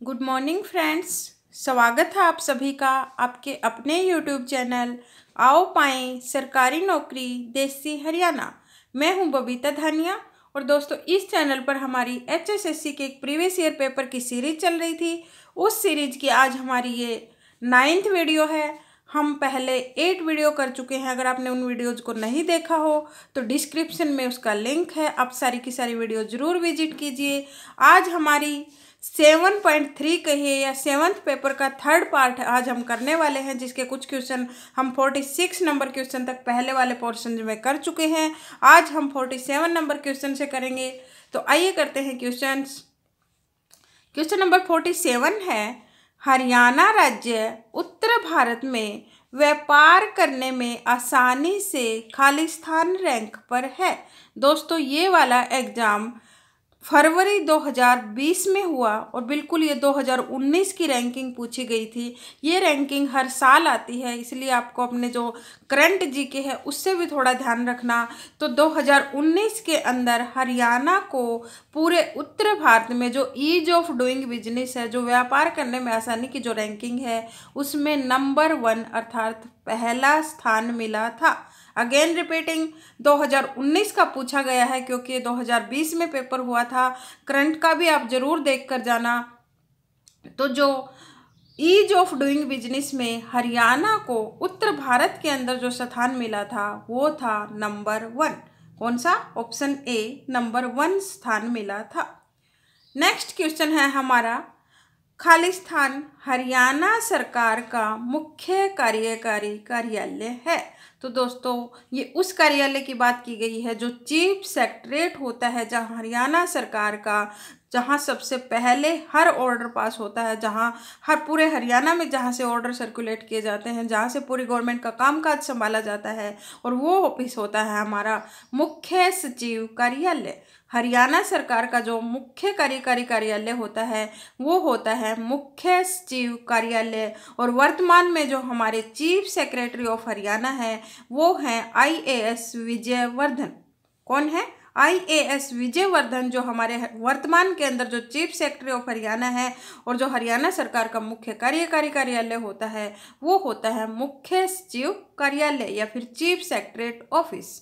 Good morning friends. स्वागत है आप सभी का आपके अपने यूट्यूब चैनल आओ पाएं सरकारी नौकरी देसी हरियाणा। मैं हूं बबीता धानिया और दोस्तों इस चैनल पर हमारी एचएसएससी के एक प्रीवियस ईयर पेपर की सीरीज चल रही थी। उस सीरीज की आज हमारी ये 9th वीडियो है। हम पहले 8 वीडियो कर चुके हैं। अगर आपने उन वीडियोज़ को नहीं देखा हो तो डिस्क्रिप्शन में उसका लिंक है, आप सारी की सारी वीडियो ज़रूर विजिट कीजिए। आज हमारी 7.3 कहिए या 7th पेपर का 3rd पार्ट आज हम करने वाले हैं, जिसके कुछ क्वेश्चन हम 46 नंबर क्वेश्चन तक पहले वाले पोर्शन में कर चुके हैं। आज हम 47 नंबर क्वेश्चन से करेंगे। तो आइए करते हैं क्वेश्चंस। क्वेश्चन नंबर 47 है, हरियाणा राज्य उत्तर भारत में व्यापार करने में आसानी से खालिस्तान रैंक पर है। दोस्तों ये वाला एग्ज़ाम फरवरी 2020 में हुआ और बिल्कुल ये 2019 की रैंकिंग पूछी गई थी। ये रैंकिंग हर साल आती है, इसलिए आपको अपने जो करंट जीके है उससे भी थोड़ा ध्यान रखना। तो 2019 के अंदर हरियाणा को पूरे उत्तर भारत में जो ईज ऑफ डूइंग बिजनेस है, जो व्यापार करने में आसानी की जो रैंकिंग है, उसमें नंबर 1 अर्थात पहला स्थान मिला था। अगेन रिपीटिंग, 2019 का पूछा गया है क्योंकि 2020 में पेपर हुआ था। करंट का भी आप जरूर देख कर जाना। तो जो ईज ऑफ डूइंग बिजनेस में हरियाणा को उत्तर भारत के अंदर जो स्थान मिला था वो था नंबर 1। कौन सा? ऑप्शन ए, नंबर 1 स्थान मिला था। नेक्स्ट क्वेश्चन है हमारा, खालिस्तान हरियाणा सरकार का मुख्य कार्यकारी कार्यालय है। तो दोस्तों ये उस कार्यालय की बात की गई है जो चीफ सेक्रेटरीट होता है, जहाँ हरियाणा सरकार का, जहाँ सबसे पहले हर ऑर्डर पास होता है, जहाँ हर पूरे हरियाणा में जहाँ से ऑर्डर सर्कुलेट किए जाते हैं, जहाँ से पूरी गवर्नमेंट का कामकाज संभाला जाता है, और वो ऑफिस होता है हमारा मुख्य सचिव कार्यालय। हरियाणा सरकार का जो मुख्य कार्यकारी कार्यालय होता है वो होता है मुख्य सचिव कार्यालय। और वर्तमान में जो हमारे चीफ सेक्रेटरी ऑफ हरियाणा है वो हैं आईएएस विजयवर्धन। कौन है? आईएएस विजयवर्धन, जो हमारे वर्तमान के अंदर जो चीफ सेक्रेटरी ऑफ हरियाणा है और जो हरियाणा सरकार का मुख्य कार्यकारी कार्यालय होता है वो होता है मुख्य सचिव कार्यालय या फिर chief secretariat office.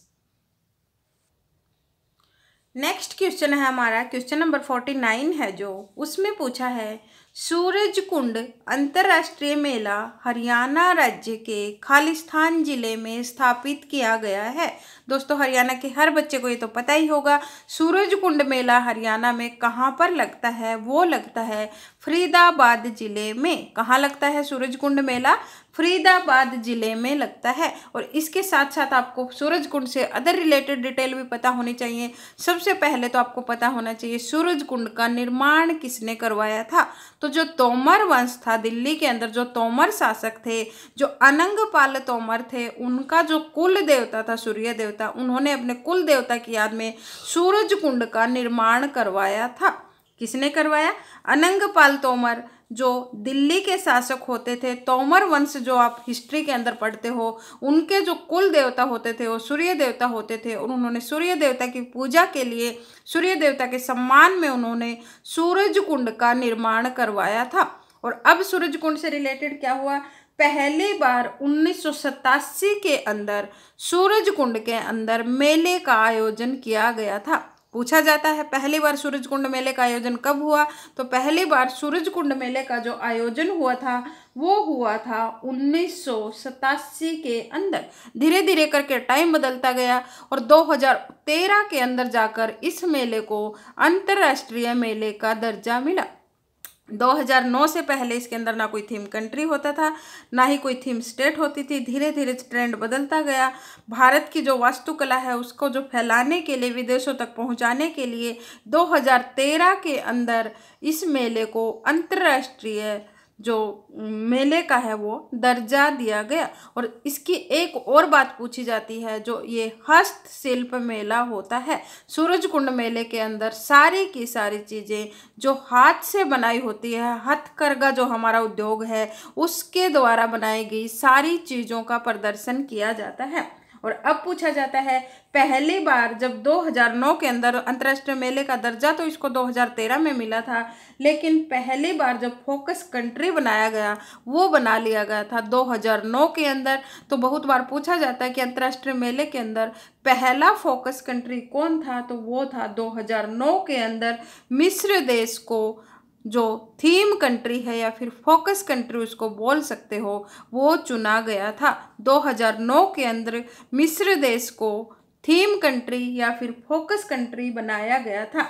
Next question है हमारा, क्वेश्चन नंबर 49 है, जो उसमें पूछा है, सूरजकुंड अंतर्राष्ट्रीय मेला हरियाणा राज्य के खालिस्तान जिले में स्थापित किया गया है। दोस्तों हरियाणा के हर बच्चे को ये तो पता ही होगा, सूरजकुंड मेला हरियाणा में कहाँ पर लगता है? वो लगता है फरीदाबाद जिले में। कहाँ लगता है सूरजकुंड मेला? फरीदाबाद जिले में लगता है। और इसके साथ साथ आपको सूरजकुंड से अदर रिलेटेड डिटेल भी पता होनी चाहिए। सबसे पहले तो आपको पता होना चाहिए सूरजकुंड का निर्माण किसने करवाया था। तो जो तोमर वंश था दिल्ली के अंदर, जो तोमर शासक थे, जो अनंगपाल तोमर थे, उनका जो कुल देवता था सूर्य देवता, उन्होंने अपने कुल देवता की याद में सूरजकुंड का निर्माण करवाया था। किसने करवाया? अनंगपाल तोमर, जो दिल्ली के शासक होते थे। तोमर वंश जो आप हिस्ट्री के अंदर पढ़ते हो, उनके जो कुल देवता होते थे वो सूर्य देवता होते थे। और उन्होंने सूर्य देवता की पूजा के लिए, सूर्य देवता के सम्मान में उन्होंने सूरजकुंड का निर्माण करवाया था। और अब सूरजकुंड से रिलेटेड क्या हुआ? पहली बार 1987 के अंदर सूरजकुंड के अंदर मेले का आयोजन किया गया था। पूछा जाता है पहली बार सूरजकुंड मेले का आयोजन कब हुआ? तो पहली बार सूरजकुंड मेले का जो आयोजन हुआ था वो हुआ था 1987 के अंदर। धीरे धीरे करके टाइम बदलता गया और 2013 के अंदर जाकर इस मेले को अंतर्राष्ट्रीय मेले का दर्जा मिला। 2009 से पहले इसके अंदर ना कोई थीम कंट्री होता था, ना ही कोई थीम स्टेट होती थी। धीरे धीरे ट्रेंड बदलता गया। भारत की जो वास्तुकला है उसको जो फैलाने के लिए, विदेशों तक पहुंचाने के लिए 2013 के अंदर इस मेले को अंतर्राष्ट्रीय जो मेले का है वो दर्जा दिया गया। और इसकी एक और बात पूछी जाती है, जो ये हस्तशिल्प मेला होता है। सूरजकुंड मेले के अंदर सारी की सारी चीज़ें जो हाथ से बनाई होती है, हथकरघा जो हमारा उद्योग है उसके द्वारा बनाई गई सारी चीज़ों का प्रदर्शन किया जाता है। और अब पूछा जाता है पहली बार जब 2009 के अंदर अंतर्राष्ट्रीय मेले का दर्जा तो इसको 2013 में मिला था, लेकिन पहली बार जब फोकस कंट्री बनाया गया वो बना लिया गया था 2009 के अंदर। तो बहुत बार पूछा जाता है कि अंतर्राष्ट्रीय मेले के अंदर पहला फोकस कंट्री कौन था, तो वो था 2009 के अंदर मिस्र देश को जो थीम कंट्री है या फिर फोकस कंट्री उसको बोल सकते हो, वो चुना गया था। 2009 के अंदर मिस्र देश को थीम कंट्री या फिर फोकस कंट्री बनाया गया था।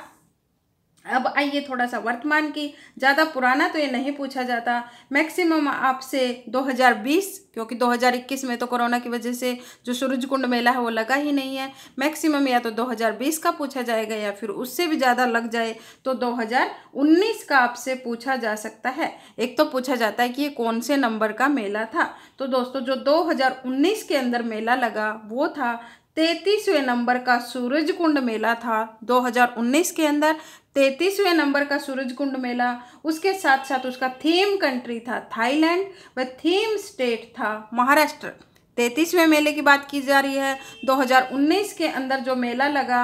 अब आइए थोड़ा सा वर्तमान की, ज़्यादा पुराना तो ये नहीं पूछा जाता। मैक्सिमम आपसे 2020, क्योंकि 2021 में तो कोरोना की वजह से जो सूरज कुंड मेला है वो लगा ही नहीं है। मैक्सिमम या तो 2020 का पूछा जाएगा या फिर उससे भी ज़्यादा लग जाए तो 2019 का आपसे पूछा जा सकता है। एक तो पूछा जाता है कि ये कौन से नंबर का मेला था। तो दोस्तों जो 2019 के अंदर मेला लगा वो था 33वें नंबर का सूरज कुंड मेला था। 2019 के अंदर 33वें नंबर का सूरज कुंड मेला, उसके साथ साथ उसका थीम कंट्री था थाईलैंड व थीम स्टेट था महाराष्ट्र। 33वें मेले की बात की जा रही है। 2019 के अंदर जो मेला लगा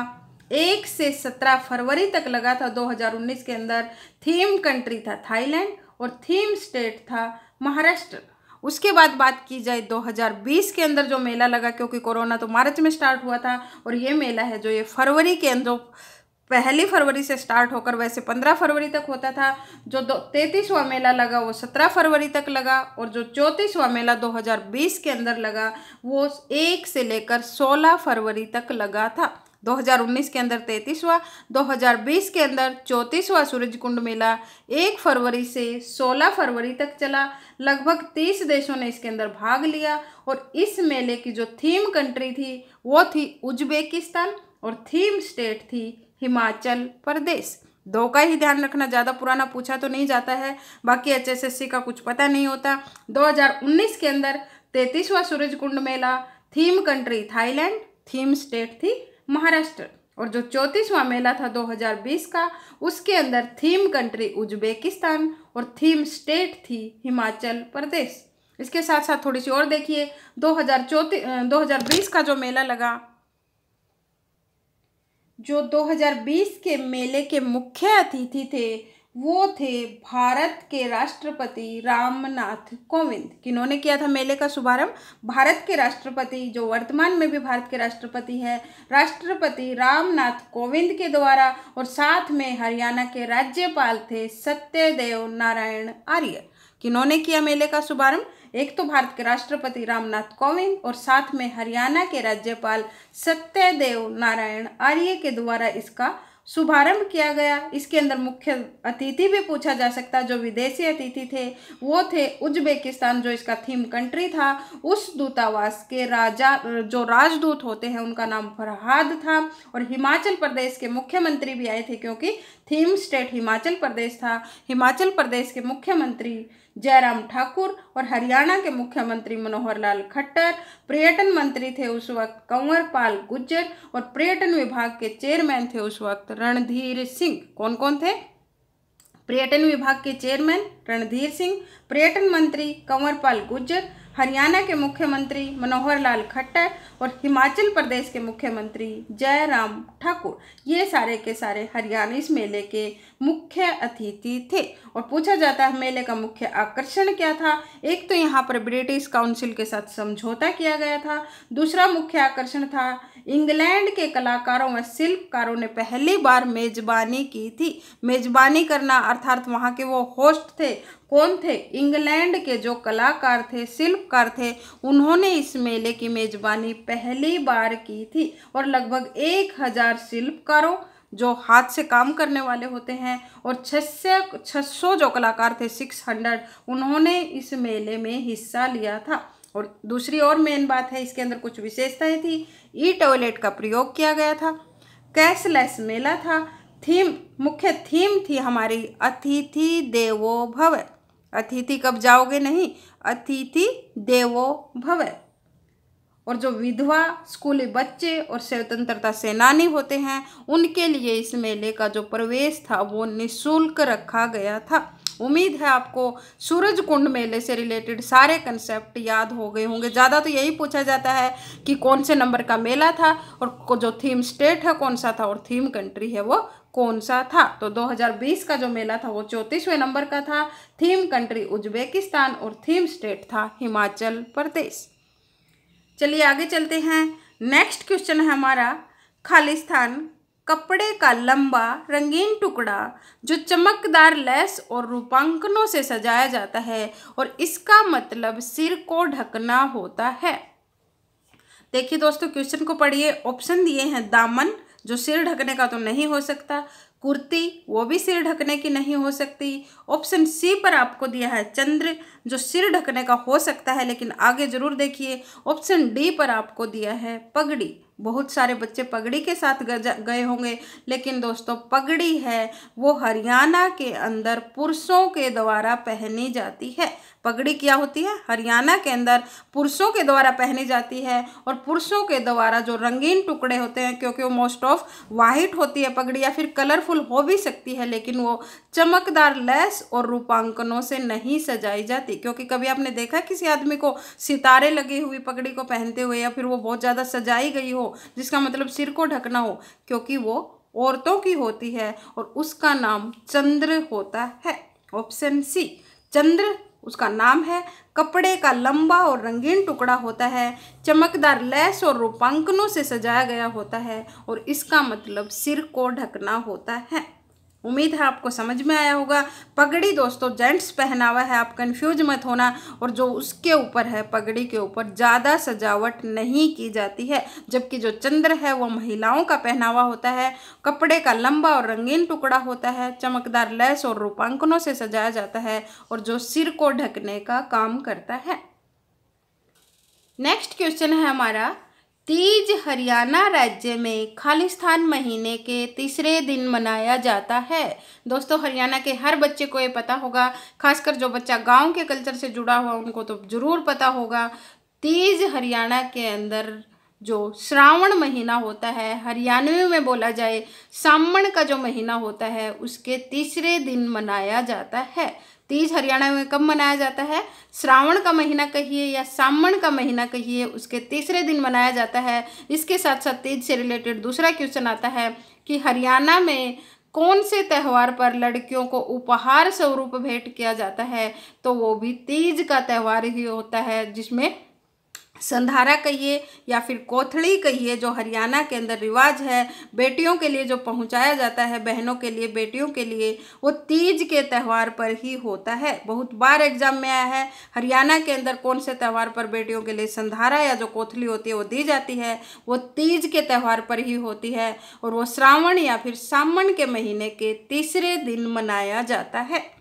1 से 17 फरवरी तक लगा था 2019 के अंदर, थीम कंट्री था थाईलैंड और थीम स्टेट था महाराष्ट्र। उसके बाद बात की जाए 2020 के अंदर जो मेला लगा, क्योंकि कोरोना तो मार्च में स्टार्ट हुआ था और ये मेला है जो ये फरवरी के अंदर, पहली फरवरी से स्टार्ट होकर वैसे 15 फरवरी तक होता था। जो 33वां मेला लगा वो 17 फरवरी तक लगा और जो 34वां मेला 2020 के अंदर लगा वो 1 से लेकर 16 फरवरी तक लगा था। 2019 के अंदर 33वां, 2020 के अंदर 34वां सूरज कुंड मेला 1 फरवरी से 16 फरवरी तक चला। लगभग 30 देशों ने इसके अंदर भाग लिया और इस मेले की जो थीम कंट्री थी वो थी उज्बेकिस्तान और थीम स्टेट थी हिमाचल प्रदेश। दो का ही ध्यान रखना, ज़्यादा पुराना पूछा तो नहीं जाता है, बाकी HSSC का कुछ पता नहीं होता। 2019 के अंदर 33वां Surajkund Mela, theme country Thailand, theme state थी महाराष्ट्र। और जो 34वां मेला था 2020 का, उसके अंदर थीम कंट्री उज्बेकिस्तान और थीम स्टेट थी हिमाचल प्रदेश। इसके साथ साथ थोड़ी सी और देखिए, 2020 का जो मेला लगा, जो 2020 के मेले के मुख्य अतिथि थे वो थे भारत के राष्ट्रपति रामनाथ कोविंद। किन्होंने किया था मेले का शुभारंभ? भारत के राष्ट्रपति, जो वर्तमान में भी भारत के राष्ट्रपति है, राष्ट्रपति रामनाथ कोविंद के द्वारा। और साथ में हरियाणा के राज्यपाल थे सत्यदेव नारायण आर्य। किन्होंने किया मेले का शुभारंभ? एक तो भारत के राष्ट्रपति रामनाथ कोविंद और साथ में हरियाणा के राज्यपाल सत्यदेव नारायण आर्य के द्वारा इसका शुभारंभ किया गया। इसके अंदर मुख्य अतिथि भी पूछा जा सकता है। जो विदेशी अतिथि थे वो थे उज्बेकिस्तान, जो इसका थीम कंट्री था। उस दूतावास के जो राजदूत होते हैं उनका नाम फरहाद था। और हिमाचल प्रदेश के मुख्यमंत्री भी आए थे, क्योंकि थीम स्टेट हिमाचल प्रदेश था। हिमाचल प्रदेश के मुख्यमंत्री जयराम ठाकुर और हरियाणा के मुख्यमंत्री मनोहर लाल खट्टर, पर्यटन मंत्री थे उस वक्त कंवर पाल गुर्जर और पर्यटन विभाग के चेयरमैन थे उस वक्त रणधीर सिंह। कौन कौन थे? पर्यटन विभाग के चेयरमैन रणधीर सिंह, पर्यटन मंत्री कंवर पाल गुर्जर, हरियाणा के मुख्यमंत्री मनोहर लाल खट्टर और हिमाचल प्रदेश के मुख्यमंत्री जयराम ठाकुर। ये सारे के सारे हरियाणा इस मेले के मुख्य अतिथि थे। और पूछा जाता है मेले का मुख्य आकर्षण क्या था? एक तो यहाँ पर ब्रिटिश काउंसिल के साथ समझौता किया गया था। दूसरा मुख्य आकर्षण था इंग्लैंड के कलाकारों व शिल्पकारों ने पहली बार मेजबानी की थी। मेजबानी करना अर्थात वहाँ के वो होस्ट थे। कौन थे? इंग्लैंड के जो कलाकार थे, शिल्पकार थे, उन्होंने इस मेले की मेजबानी पहली बार की थी। और लगभग 1000 शिल्पकारों, जो हाथ से काम करने वाले होते हैं, और 600 जो कलाकार थे, 600, उन्होंने इस मेले में हिस्सा लिया था। और दूसरी और मेन बात है, इसके अंदर कुछ विशेषताएं थी। ई टॉयलेट का प्रयोग किया गया था। कैशलेस मेला था। मुख्य थीम थी हमारी अतिथि देवो भव। अतिथि कब जाओगे नहीं, अतिथि देवो भव। और जो विधवा, स्कूली बच्चे और स्वतंत्रता सेनानी होते हैं उनके लिए इस मेले का जो प्रवेश था वो निःशुल्क रखा गया था। उम्मीद है आपको सूरज कुंड मेले से रिलेटेड सारे कंसेप्ट याद हो गए होंगे। ज़्यादा तो यही पूछा जाता है कि कौन से नंबर का मेला था और जो थीम स्टेट है कौन सा था और थीम कंट्री है वो कौन सा था। तो 2020 का जो मेला था वो 34वें नंबर का था। थीम कंट्री उज्बेकिस्तान और थीम स्टेट था हिमाचल प्रदेश। चलिए आगे चलते हैं। नेक्स्ट क्वेश्चन है हमारा, खालिस्तान कपड़े का लंबा रंगीन टुकड़ा जो चमकदार लेस और रूपांकनों से सजाया जाता है और इसका मतलब सिर को ढकना होता है। देखिए दोस्तों, क्वेश्चन को पढ़िए। ऑप्शन दिए हैं दामन, जो सिर ढकने का तो नहीं हो सकता। कुर्ती, वो भी सिर ढकने की नहीं हो सकती। ऑप्शन सी पर आपको दिया है चंद्र, जो सिर ढकने का हो सकता है, लेकिन आगे जरूर देखिए। ऑप्शन डी पर आपको दिया है पगड़ी। बहुत सारे बच्चे पगड़ी के साथ गए होंगे, लेकिन दोस्तों पगड़ी है वो हरियाणा के अंदर पुरुषों के द्वारा पहनी जाती है। पगड़ी क्या होती है? हरियाणा के अंदर पुरुषों के द्वारा पहनी जाती है और पुरुषों के द्वारा जो रंगीन टुकड़े होते हैं, क्योंकि वो मोस्ट ऑफ वाइट होती है पगड़ी, या फिर कलरफुल हो भी सकती है, लेकिन वो चमकदार लेस और रूपांकनों से नहीं सजाई जाती। क्योंकि कभी आपने देखा किसी आदमी को सितारे लगी हुई पगड़ी को पहनते हुए, या फिर वो बहुत ज़्यादा सजाई गई हो जिसका मतलब सिर को ढकना हो? क्योंकि वो औरतों की होती है और उसका नाम चंद्र होता है। ऑप्शन सी चंद्र उसका नाम है। कपड़े का लंबा और रंगीन टुकड़ा होता है, चमकदार लेस और रूपांकनों से सजाया गया होता है और इसका मतलब सिर को ढकना होता है। उम्मीद है आपको समझ में आया होगा। पगड़ी दोस्तों जेंट्स पहनावा है, आप कंफ्यूज मत होना। और जो उसके ऊपर है, पगड़ी के ऊपर ज़्यादा सजावट नहीं की जाती है, जबकि जो चंद्र है वो महिलाओं का पहनावा होता है। कपड़े का लंबा और रंगीन टुकड़ा होता है, चमकदार लेस और रूपांकनों से सजाया जाता है और जो सिर को ढकने का काम करता है। नेक्स्ट क्वेश्चन है हमारा, तीज हरियाणा राज्य में खालिस्तान महीने के तीसरे दिन मनाया जाता है। दोस्तों हरियाणा के हर बच्चे को ये पता होगा, खासकर जो बच्चा गांव के कल्चर से जुड़ा हुआ उनको तो जरूर पता होगा। तीज हरियाणा के अंदर जो श्रावण महीना होता है, हरियाणवी में बोला जाए सामण का जो महीना होता है, उसके तीसरे दिन मनाया जाता है। तीज हरियाणा में कब मनाया जाता है? श्रावण का महीना कहिए या सामण का महीना कहिए, उसके तीसरे दिन मनाया जाता है। इसके साथ साथ तीज से रिलेटेड दूसरा क्वेश्चन आता है कि हरियाणा में कौन से त्यौहार पर लड़कियों को उपहार स्वरूप भेंट किया जाता है? तो वो भी तीज का त्यौहार ही होता है, जिसमें संधारा कहिए या फिर कोथड़ी कहिए, जो हरियाणा के अंदर रिवाज है बेटियों के लिए जो पहुंचाया जाता है, बहनों के लिए, बेटियों के लिए, वो तीज के त्यौहार पर ही होता है। बहुत बार एग्जाम में आया है हरियाणा के अंदर कौन से त्यौहार पर बेटियों के लिए संधारा या जो कोथली होती है वो दी जाती है, वो तीज के त्यौहार पर ही होती है और वो श्रावण या फिर सामन के महीने के तीसरे दिन मनाया जाता है।